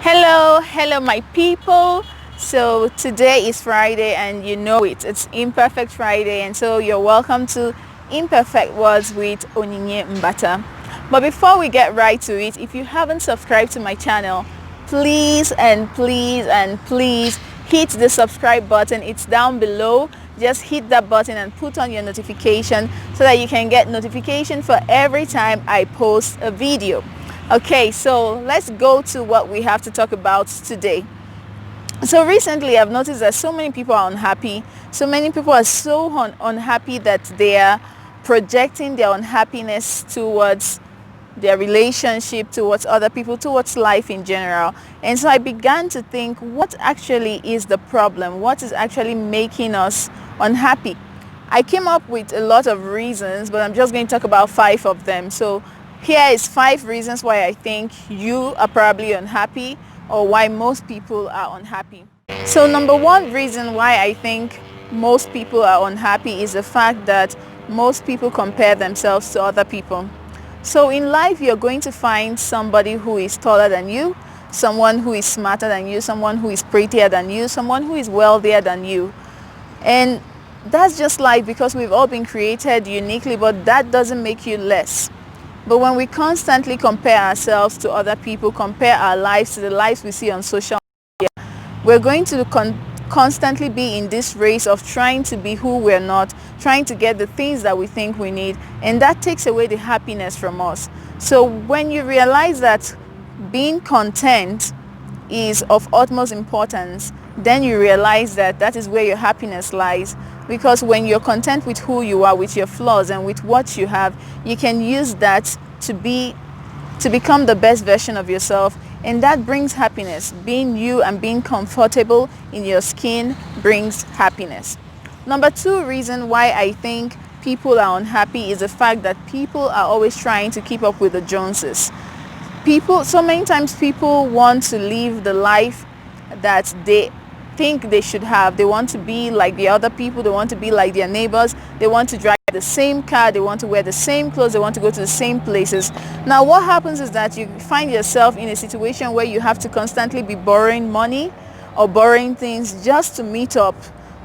Hello my people. So today is Friday and you know it's Imperfect Friday, and so you're welcome to Imperfect Words with Onyinye Mbata. But before we get right to it, if you haven't subscribed to my channel, please hit the subscribe button. It's down below. Just hit that button and put on your notification so that you can get notification for every time I post a video. Okay, so let's go to what we have to talk about today. So recently I've noticed that so many people are unhappy. So many people are so unhappy that they are projecting their unhappiness towards their relationship, towards other people, towards life in general. And so I began to think, what actually is the problem? What is actually making us unhappy? I came up with a lot of reasons, but I'm just going to talk about 5 of them. So here is 5 reasons why I think you are probably unhappy, or why most people are unhappy. So number 1 reason why I think most people are unhappy is the fact that most people compare themselves to other people. So in life, you're going to find somebody who is taller than you, someone who is smarter than you, someone who is prettier than you, someone who is wealthier than you. And that's just life, because we've all been created uniquely, but that doesn't make you less. But when we constantly compare ourselves to other people, compare our lives to the lives we see on social media, we're going to constantly be in this race of trying to be who we're not, trying to get the things that we think we need, and that takes away the happiness from us. So when you realize that being content is of utmost importance, then you realize that that is where your happiness lies. Because when you're content with who you are, with your flaws and with what you have, you can use that to become the best version of yourself, and that brings happiness. Being you and being comfortable in your skin brings happiness. Number 2 reason why I think people are unhappy is the fact that people are always trying to keep up with the Joneses. So many times people want to live the life that they think they should have. They want to be like the other people. They want to be like their neighbors. They want to drive the same car. They want to wear the same clothes. They want to go to the same places. Now what happens is that you find yourself in a situation where you have to constantly be borrowing money or borrowing things just to meet up,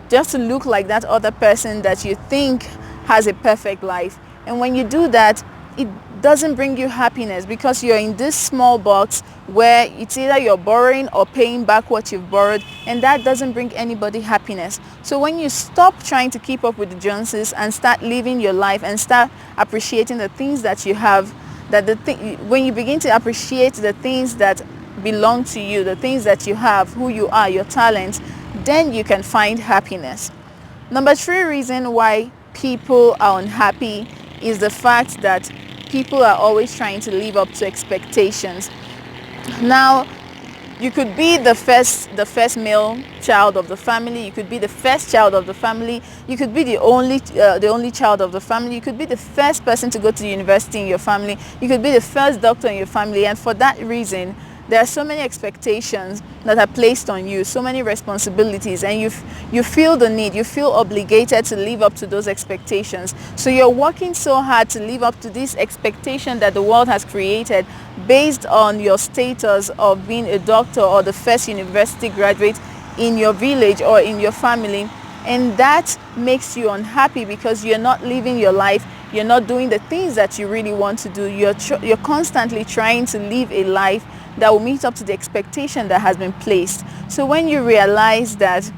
just to look like that other person that you think has a perfect life. And when you do that, it doesn't bring you happiness, because you're in this small box where it's either you're borrowing or paying back what you've borrowed, and that doesn't bring anybody happiness. So when you stop trying to keep up with the Joneses and start living your life and start appreciating the things that you have, when you begin to appreciate the things that belong to you, the things that you have, who you are, your talents, then you can find happiness. Number 3 reason why people are unhappy is the fact that people are always trying to live up to expectations. Now, you could be the first male child of the family. You could be the first child of the family. You could be the only child of the family. You could be the first person to go to university in your family. You could be the first doctor in your family. And for that reason, there are so many expectations that are placed on you, so many responsibilities, and you feel the need, you feel obligated to live up to those expectations. So you're working so hard to live up to this expectation that the world has created based on your status of being a doctor or the first university graduate in your village or in your family. And that makes you unhappy, because you're not living your life. You're not doing the things that you really want to do. You're constantly trying to live a life that will meet up to the expectation that has been placed. So when you realize that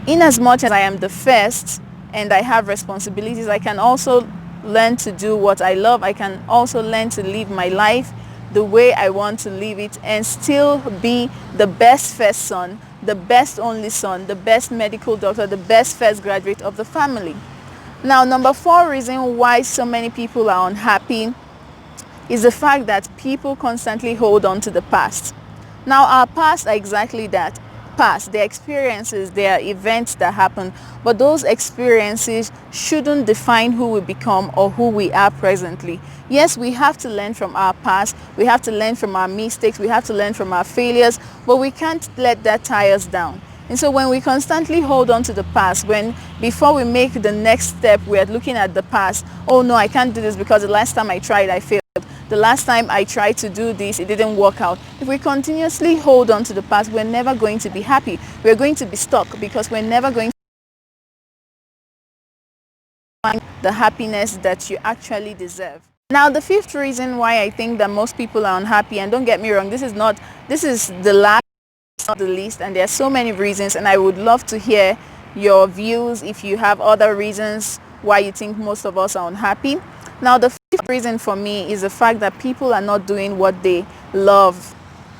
in as much as I am the first and I have responsibilities, I can also learn to do what I love. I can also learn to live my life the way I want to live it, and still be the best first son, the best only son, the best medical doctor, the best first graduate of the family. Now, number 4 reason why so many people are unhappy is the fact that people constantly hold on to the past. Now, our past are exactly that. Past, their experiences, their events that happen, but those experiences shouldn't define who we become or who we are presently. Yes, we have to learn from our past, we have to learn from our mistakes, we have to learn from our failures, but we can't let that tie us down. And so when we constantly hold on to the past, when before we make the next step, we're looking at the past, oh no, I can't do this because the last time I tried, I failed. The last time I tried to do this, it didn't work out. If we continuously hold on to the past, we're never going to be happy. We're going to be stuck because we're never going to find the happiness that you actually deserve. Now, the fifth reason why I think that most people are unhappy, and don't get me wrong, this is the last, not the least, and there are so many reasons, and I would love to hear your views if you have other reasons why you think most of us are unhappy. Now, the fifth reason for me is the fact that people are not doing what they love.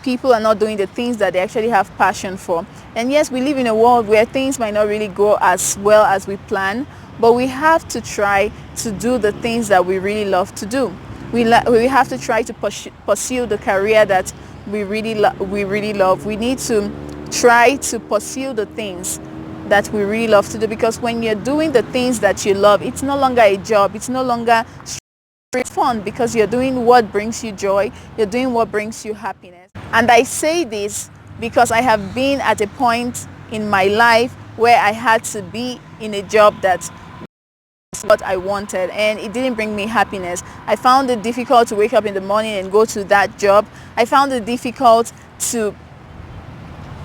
People are not doing the things that they actually have passion for. And yes, we live in a world where things might not really go as well as we plan, but we have to try to do the things that we really love to do. We have to try to pursue the career that we really love. We need to try to pursue the things that we really love to do, because when you're doing the things that you love, it's no longer a job. It's no longer fun, because you're doing what brings you joy. You're doing what brings you happiness. And I say this because I have been at a point in my life where I had to be in a job that what I wanted, and it didn't bring me happiness. I found it difficult to wake up in the morning and go to that job. I found it difficult to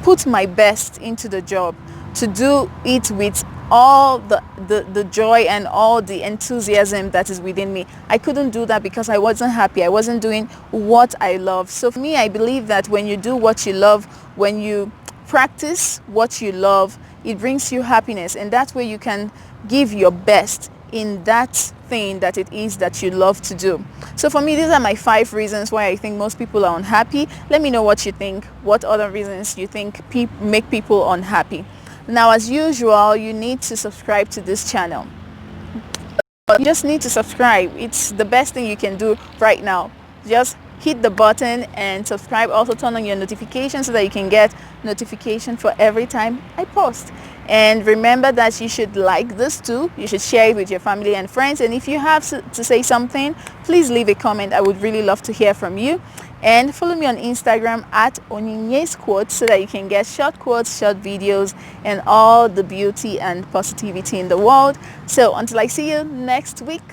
put my best into the job, to do it with all the joy and all the enthusiasm that is within me. I couldn't do that because I wasn't happy. I wasn't doing what I love. So for me, I believe that when you do what you love, when you practice what you love, it brings you happiness, and that's where you can give your best in that thing that it is that you love to do. So for me, these are my 5 reasons why I think most people are unhappy. Let me know what you think. What other reasons you think make people unhappy? Now, as usual, you need to subscribe to this channel. You just need to subscribe. It's the best thing you can do right now. Just hit the button and subscribe. Also turn on your notifications so that you can get notification for every time I post. And remember that you should like this too. You should share it with your family and friends. And if you have to say something, please leave a comment. I would really love to hear from you. And follow me on Instagram at Onyinye's Quotes so that you can get short quotes, short videos, and all the beauty and positivity in the world. So until I see you next week,